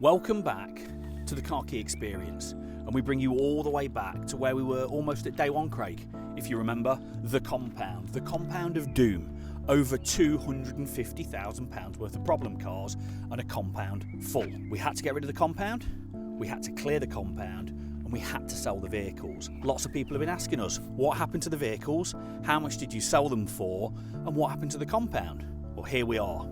Welcome back to the Car Key Experience, and we bring you all the way back to where we were almost at day one, Craig. If you remember, the compound of doom. Over £250,000 worth of problem cars and a compound full. We had to get rid of the compound, we had to clear the compound, and we had to sell the vehicles. Lots of people have been asking us, what happened to the vehicles? How much did you sell them for? And what happened to the compound? Well, here we are.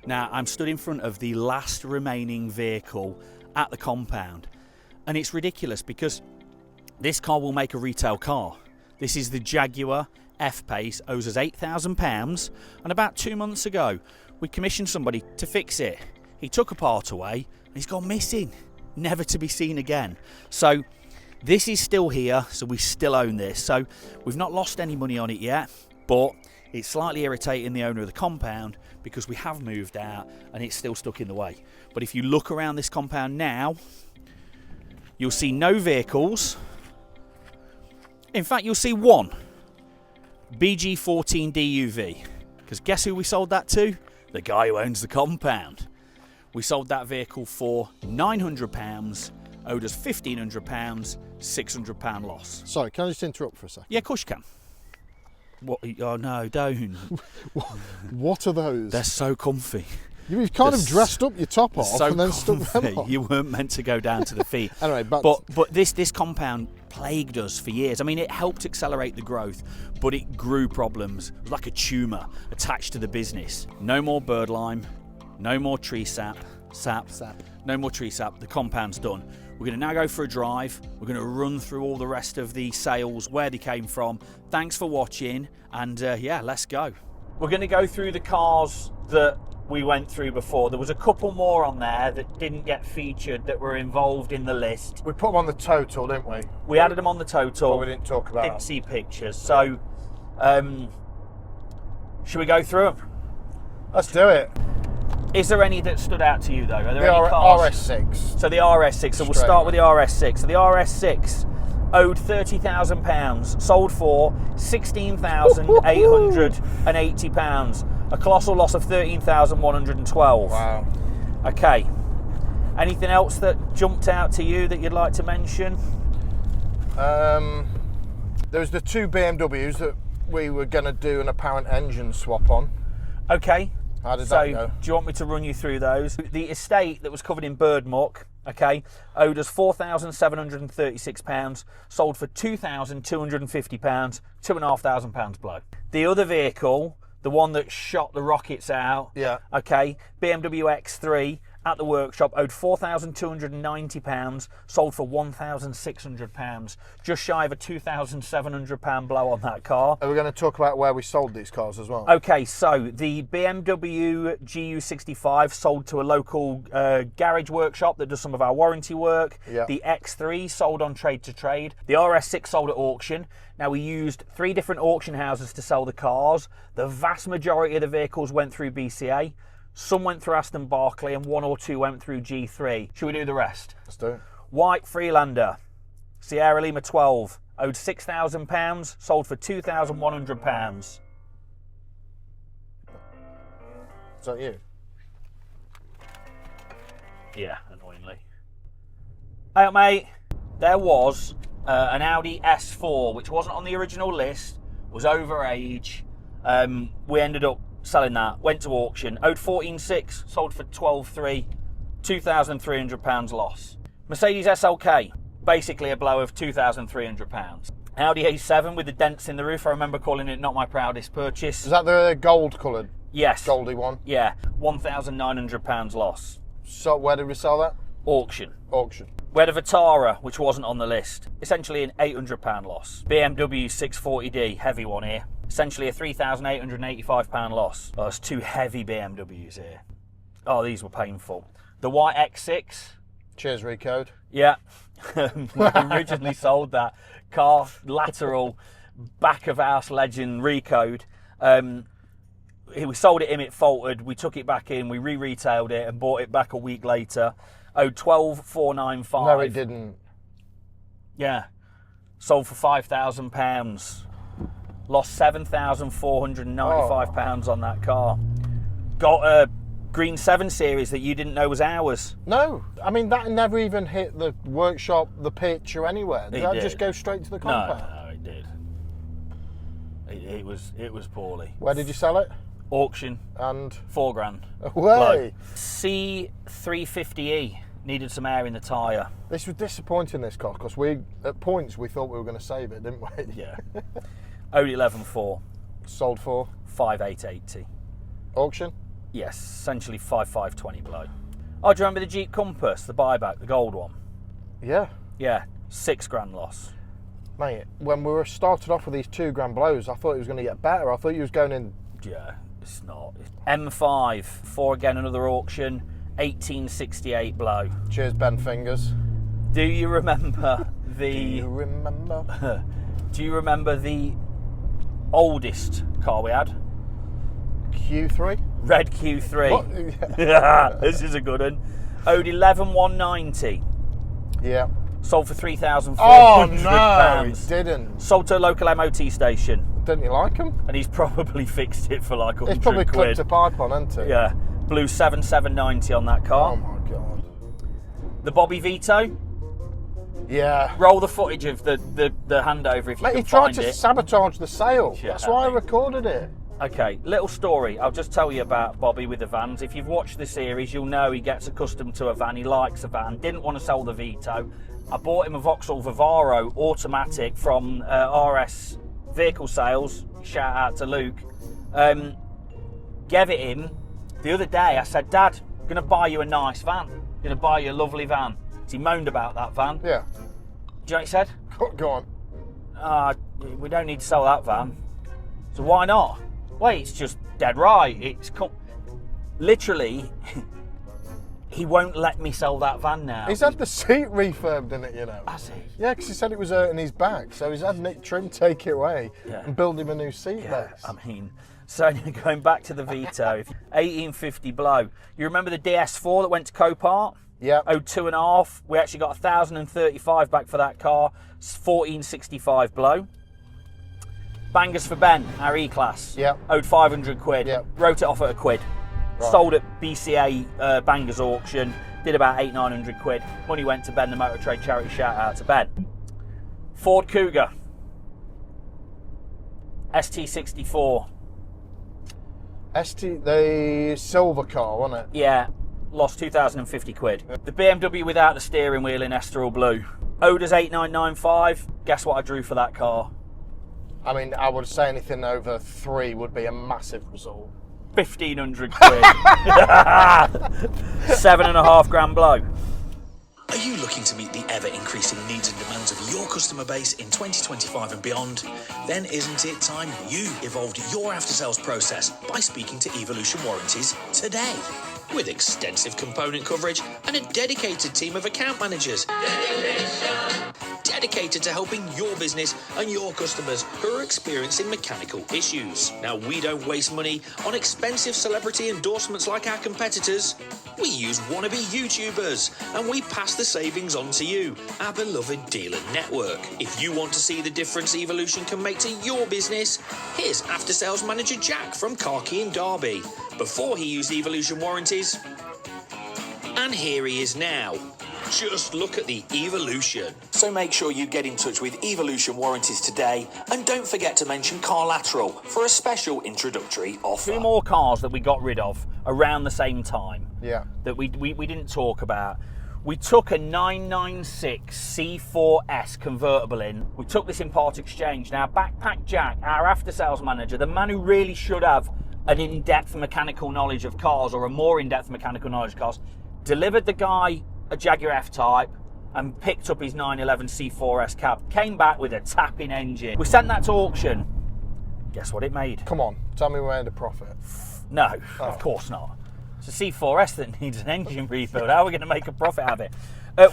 Now, I'm stood in front of the last remaining vehicle at the compound, and it's ridiculous because this car will make a retail car. This is the Jaguar F-Pace, owes us £8,000, and about 2 months ago we commissioned somebody to fix it. He took a part away and he's gone missing, never to be seen again. So this is still here, so we still own this. So we've not lost any money on it yet, but it's slightly irritating the owner of the compound because we have moved out and it's still stuck in the way. But if you look around this compound now, you'll see no vehicles. In fact, you'll see one BG14 DUV, because guess who we sold that to? The guy who owns the compound. We sold that vehicle for £900, owed us £1,500, £600 loss. Sorry, can I just interrupt for a second? Yeah, of course you can. What? Oh no, don't. What are those? They're so comfy. You've kind of dressed up your top off so and then comfy. stuck them on. You weren't meant to go down to the feet. Anyway, but this compound plagued us for years. I mean, it helped accelerate the growth, but it grew problems. It was like a tumour attached to the business. No more bird lime, no more tree sap. No more tree sap. The compound's done. We're going to now go for a drive. We're going to run through all the rest of the sales, where they came from. Thanks for watching, and yeah, let's go. We're going to go through the cars that we went through before. There was a couple more on there that didn't get featured that were involved in the list. We put them on the total, didn't we? We added them on the total. But we didn't talk about. Didn't see pictures. So, should we go through them? Let's do it. Is there any that stood out to you though? Are there The any cars? RS6. So the RS6. So we'll start with the RS6. So the RS6 owed £30,000, sold for £16,880. A colossal loss of £13,112. Wow. Okay. Anything else that jumped out to you that you'd like to mention? There's the two BMWs that we were going to do an apparent engine swap on. Okay. How did that go? Do you want me to run you through those? The estate that was covered in bird muck, okay, owed us £4,736, sold for £2,250, £2,500 blow. The other vehicle, the one that shot the rockets out, yeah, okay, BMW X3 at the workshop, owed £4,290, sold for £1,600, just shy of a £2,700 blow on that car. Are we going to talk about where we sold these cars as well? Okay, so the BMW GU65 sold to a local garage workshop that does some of our warranty work. Yeah. The X3 sold on trade to trade. The RS6 sold at auction. Now, we used 3 different auction houses to sell the cars. The vast majority of the vehicles went through BCA. Some went through Aston Barclay and 1 or 2 went through G3. Should we do the rest? Let's do it. White Freelander, Sierra Lima 12, owed £6,000, sold for £2,100. Is that you? Yeah, annoyingly. Hey, mate, there was an Audi S4, which wasn't on the original list, was over age. We ended up selling that, went to auction, owed £14,600, sold for £12,300, £2,300 loss. Mercedes SLK, basically a blow of £2,300. Audi A7 with the dents in the roof, I remember calling it not my proudest purchase. Is that the gold coloured? Yes. Goldie one? Yeah, £1,900 loss. So where did we sell that? Auction. Auction. We had a Vitara, which wasn't on the list. Essentially an £800 loss. BMW 640D, heavy one here. Essentially a £3,885 loss. Oh, there's 2 heavy BMWs here. Oh, these were painful. The white X6. Cheers, Recode. Yeah. We originally sold that car, Lateral, back of house legend Recode. we sold it him, it faltered. We took it back in, we re-retailed it and bought it back a week later. Owed 12,495. No, it didn't. Yeah. Sold for £5,000. Lost £7,495 on that car. Got a Green 7 Series that you didn't know was ours. No, I mean that never even hit the workshop, the pitch, or anywhere. Did that just go straight to the compound? No, it did. It was poorly. Where did you sell it? Auction. And £4,000. away. C350E needed some air in the tyre. This was disappointing, this car, because we at points we thought we were going to save it, didn't we? Yeah. Owed 11,400. Sold for 5,880. auction. Yes, essentially 5,520 below. Oh, do you remember the Jeep Compass, the buyback, the gold one? Yeah. Yeah, £6,000 loss. Mate, when we were started off with these £2,000 blows, I thought it was going to get better. I thought you was going in. Yeah, it's not. M5 for again another auction, 1868 blow. Cheers, Ben Fingers. Do you remember the? Do you remember? Do you remember the oldest car we had? Q3. Red Q3. What? Yeah. This is a good one. Owed 11,190. Yeah. Sold for £3,400. Oh no, he didn't. Sold to a local MOT station. Didn't you like him? And he's probably fixed it for like 100 He's probably quid. clipped a pipe on, hasn't he? Yeah. Blew 7,790 on that car. Oh my god. The Bobby Vito. Yeah. Roll the footage of the handover if you Mate, can he tried find to it. sabotage the sale. Yeah, That's why I mate. recorded it. Okay, little story. I'll just tell you about Bobby with the vans. If you've watched the series, you'll know he gets accustomed to a van. He likes a van. Didn't want to sell the Vito. I bought him a Vauxhall Vivaro automatic from RS Vehicle Sales. Shout out to Luke. Gave it him the other day. I said, Dad, I'm going to buy you a nice van. I'm going to buy you a lovely van. He moaned about that van. Yeah. Do you know what he said? Go on. We don't need to sell that van. So why not? Well, it's just dead right. It's literally, he won't let me sell that van now. He's had the seat refurbed in it, you know. Has he? Yeah, because he said it was hurting his back, so he's had Nick Trim take it away and build him a new seat base. I mean, so going back to the Vito, 1850 blow. You remember the DS4 that went to Copart? Yeah. Owed 2.5. We actually got 1,035 back for that car. 1465 blow. Bangers for Ben, our E-Class. Yeah. Owed 500 quid. Yeah. Wrote it off at a quid. Right. Sold at BCA Bangers auction. Did about 900 quid. Money went to Ben, the Motor Trade charity. Shout out to Ben. Ford Cougar. ST64. The silver car, wasn't it? Yeah. Lost 2,050 quid. The BMW without the steering wheel in Estoril Blue. Owed us 8,995. Guess what I drew for that car? I mean, I would say anything over 3 would be a massive result. 1,500 quid. $7.5 blow. Are you looking to meet the ever-increasing needs and demands of your customer base in 2025 and beyond? Then isn't it time you evolved your after-sales process by speaking to Evolution Warranties today? With extensive component coverage and a dedicated team of account managers. Dedicated to helping your business and your customers who are experiencing mechanical issues. Now, we don't waste money on expensive celebrity endorsements like our competitors. We use wannabe YouTubers and we pass the savings on to you, our beloved dealer network. If you want to see the difference Evolution can make to your business, here's After Sales Manager Jack from Carkey in Derby. Before he used Evolution Warranties, and here he is now. Just look at the evolution. So make sure you get in touch with Evolution Warranties today, and don't forget to mention Lateral for a special introductory offer. 2 more cars that we got rid of around the same time. Yeah. That we didn't talk about. We took a 996 C4S convertible in. We took this in part exchange. Now, Backpack Jack, our after sales manager, the man who really should have an in-depth mechanical knowledge of cars, or a more in-depth mechanical knowledge of cars, delivered the guy a Jaguar F-Type and picked up his 911 C4S cab. Came back with a tapping engine. We sent that to auction. Guess what it made? Come on, tell me we made a profit. No, of course not. It's a C4S that needs an engine rebuild. How are we going to make a profit out of it?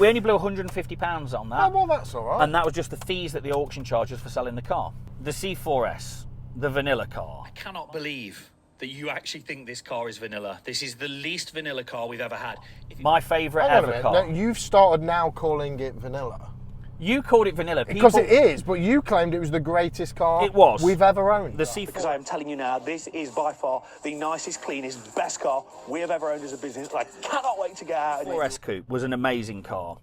We only blew £150 on that. Oh, well, that's all right. And that was just the fees that the auction charges for selling the car. The C4S, the vanilla car. I cannot believe that you actually think this car is vanilla. This is the least vanilla car we've ever had. My favourite ever car. No, you've started now calling it vanilla. You called it vanilla. Because it is, but you claimed it was the greatest car we've ever owned. The C4. Because I am telling you now, this is by far the nicest, cleanest, best car we have ever owned as a business. I cannot wait to get out. 4S Coupe was an amazing car.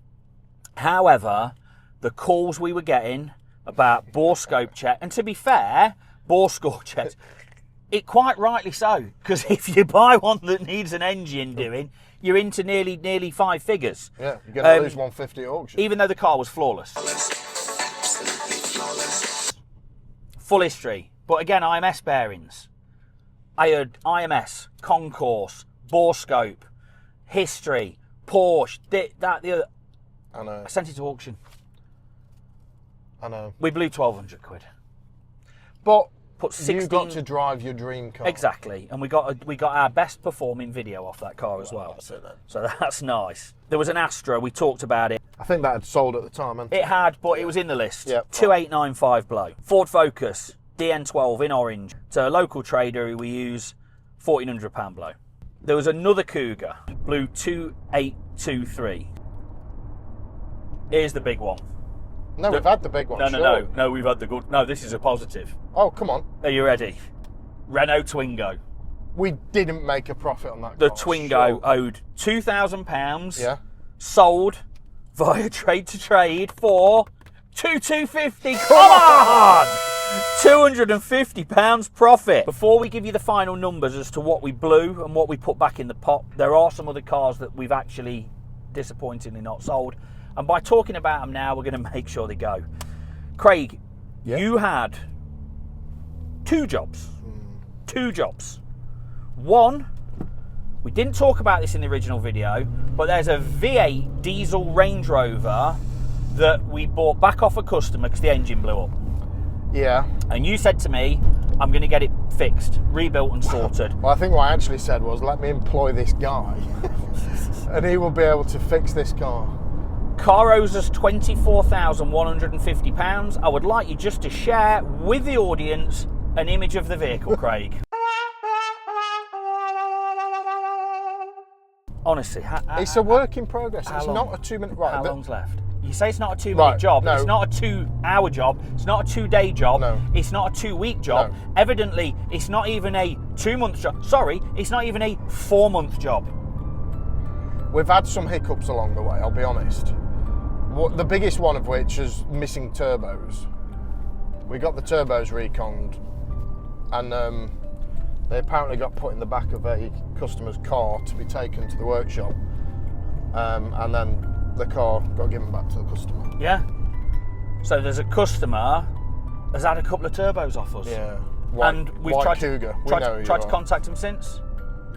However, the calls we were getting about bore scope check, and to be fair, bore score checks, it quite rightly so, because if you buy one that needs an engine doing, you're into nearly 5 figures. Yeah, you're going to lose 150 at auction. Even though the car was flawless. Full history. But again, IMS bearings. I had IMS, concourse, bore scope, history, Porsche, the other. I know. I sent it to auction. I know. We blew 1,200 quid. But put 16... you got to drive your dream car. Exactly, and we got our best performing video off that car as well. That's it then. So that's nice. There was an Astra. We talked about it. I think that had sold at the time, hadn't it? It had, but it was in the list. Yep. 2895 blow. Ford Focus DN12 in orange. To a local trader who we use, £1,400 blow. There was another Cougar, blue 2823. Here's the big one. No, we've had the big one. No, we've had the good. No, this is a positive. Oh, come on. Are you ready? Renault Twingo. We didn't make a profit on that The car. Twingo owed £2,000. Yeah. Sold via trade to trade for £2,250. Come on! £250 profit. Before we give you the final numbers as to what we blew and what we put back in the pot, there are some other cars that we've actually disappointingly not sold. And by talking about them now, we're going to make sure they go. Craig, you had 2 jobs. 2 jobs. One, we didn't talk about this in the original video, but there's a V8 diesel Range Rover that we bought back off a customer because the engine blew up. Yeah. And you said to me, I'm going to get it fixed, rebuilt and sorted. Well, I think what I actually said was, let me employ this guy and he will be able to fix this car. Car owes us £24,150. I would like you just to share with the audience an image of the vehicle, Craig. Honestly, it's a work in progress. It's long? not a 2-minute ride. How long's left? You say it's not a 2-minute job. No. It's not a 2-hour job. It's not a 2-day job. No. It's not a 2-week job. No. Evidently, it's not even a 2-month job. Sorry, it's not even a 4-month job. We've had some hiccups along the way, I'll be honest. The biggest one of which is missing turbos. We got the turbos reconned and they apparently got put in the back of a customer's car to be taken to the workshop, and then the car got given back to the customer. Yeah. So there's a customer has had a couple of turbos off us. Yeah. And we've tried Cougar. to contact them since.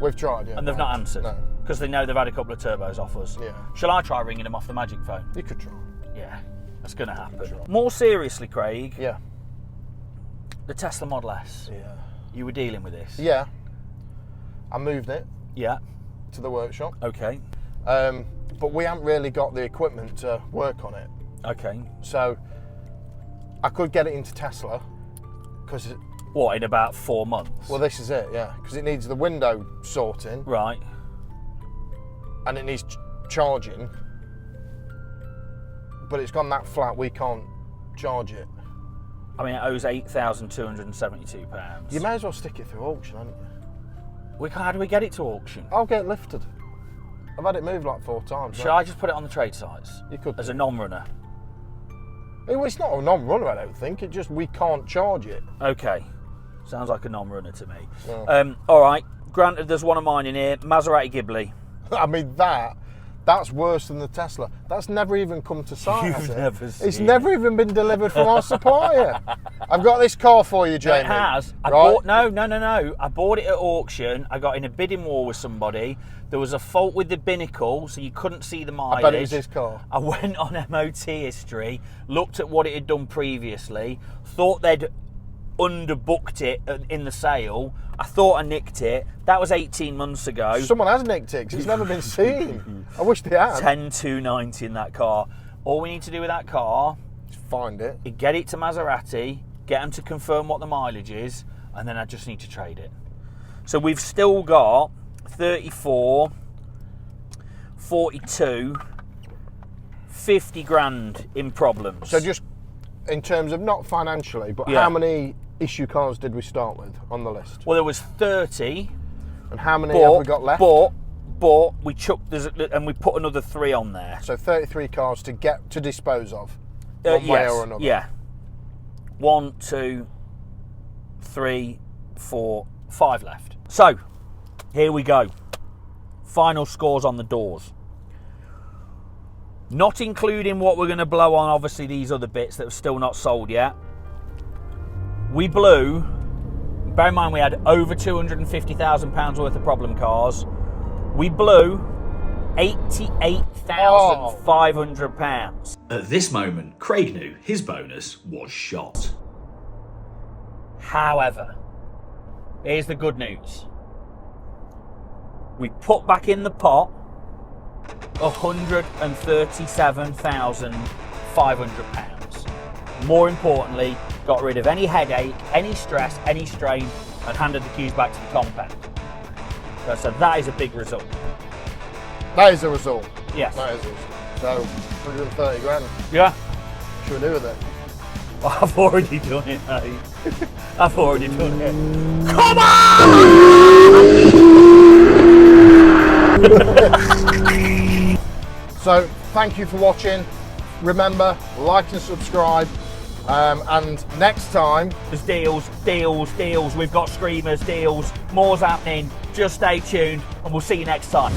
We've tried, yeah. And they've not answered. No. Because they know they've had a couple of turbos off us. Yeah. Shall I try ringing them off the magic phone? You could try. Yeah, that's going to happen. More seriously, Craig. Yeah. The Tesla Model S. Yeah. You were dealing with this. Yeah. I moved it. Yeah. To the workshop. Okay. But we haven't really got the equipment to work on it. Okay. So I could get it into Tesla because what, in about 4 months? Well, this is it, yeah, because it needs the window sorting. Right. And it needs charging. But it's gone that flat, we can't charge it. I mean, it owes £8,272. You may as well stick it through auction, hadn't you? How do we get it to auction? I'll get it lifted. I've had it moved like 4 times. Should I just put it on the trade sites? You could. As a non-runner? It's not a non-runner, I don't think. It just, we can't charge it. Okay. Sounds like a non-runner to me. Yeah. All right. Granted, there's one of mine in here. Maserati Ghibli. I mean, that's worse than the Tesla. That's never even come to site. You've never seen It's never even been delivered from our supplier. I've got this car for you, Jamie. It has. Right? No. I bought it at auction. I got in a bidding war with somebody. There was a fault with the binnacle, so you couldn't see the mileage. I bet it was his car. I went on MOT history, looked at what it had done previously, thought they'd underbooked it in the sale. I thought I nicked it. That was 18 months ago. Someone has nicked it 'cause it's never been seen. I wish they had. 10,290 in that car. All we need to do with that car is find it. Get it to Maserati, get them to confirm what the mileage is, and then I just need to trade it. So we've still got 34, 42, 50 grand in problems. So just in terms of not financially, but Yeah. how many issue cars did we start with on the list? Well, there was 30. And how many have we got left? But we chucked and we put another 3 on there. So 33 cars to get to dispose of, one way or another. Yeah. 1, 2, 3, 4, 5 left. So here we go. Final scores on the doors. Not including what we're going to blow on, obviously, these other bits that are still not sold yet. We blew, bear in mind we had over £250,000 worth of problem cars. We blew £88,500. At this moment, Craig knew his bonus was shot. However, here's the good news. We put back in the pot £137,500. More importantly, got rid of any headache, any stress, any strain, and handed the keys back to the compound. So that is a big result. That is a result. Yes. That is it. So 130 grand. Yeah. What should we do with it? I've already done it, mate. I've already done it. Come on! So thank you for watching. Remember, like and subscribe. And next time, There's deals, deals, deals. We've got screamers, deals. More's happening. Just stay tuned, and we'll see you next time.